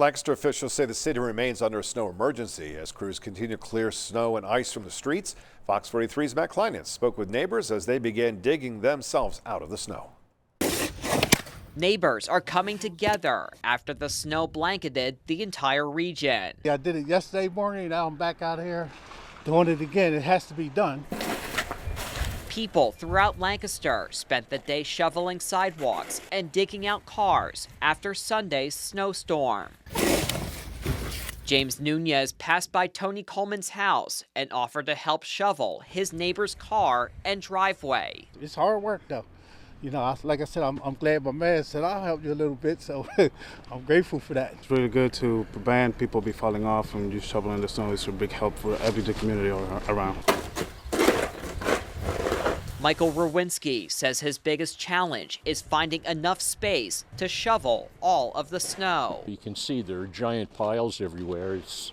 Lancaster officials say the city remains under a snow emergency as crews continue to clear snow and ice from the streets. Fox 43's Matt Kleinitz spoke with neighbors as they began digging themselves out of the snow. Neighbors are coming together after the snow blanketed the entire region. Yeah, I did it yesterday morning. Now I'm back out here doing it again. It has to be done. People throughout Lancaster spent the day shoveling sidewalks and digging out cars after Sunday's snowstorm. James Nunez passed by Tony Coleman's house and offered to help shovel his neighbor's car and driveway. It's hard work though. You know, like I said, I'm glad my man said I'll help you a little bit, so I'm grateful for that. It's really good to prevent people be falling off and just shoveling the snow. It's a big help for every community around. Michael Rowinski says his biggest challenge is finding enough space to shovel all of the snow. You can see there are giant piles everywhere. It's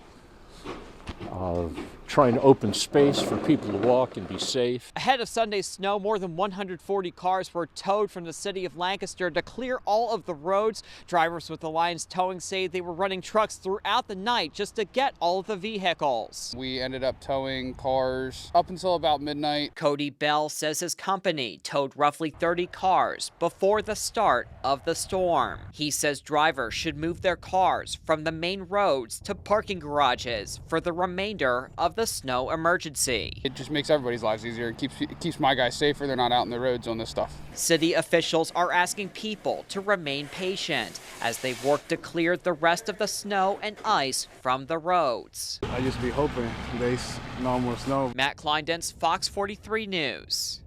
trying to open space for people to walk and be safe. Ahead of Sunday's snow, more than 140 cars were towed from the city of Lancaster to clear all of the roads. Drivers with Alliance Towing say they were running trucks throughout the night just to get all of the vehicles. We ended up towing cars up until about midnight. Cody Bell says his company towed roughly 30 cars before the start of the storm. He says drivers should move their cars from the main roads to parking garages for the remainder of the snow emergency. It just makes everybody's lives easier. It keeps my guys safer. They're not out in the roads on this stuff. City officials are asking people to remain patient as they work to clear the rest of the snow and ice from the roads. I just be hoping there's no more snow. Matt Kleinitz, Fox 43 News.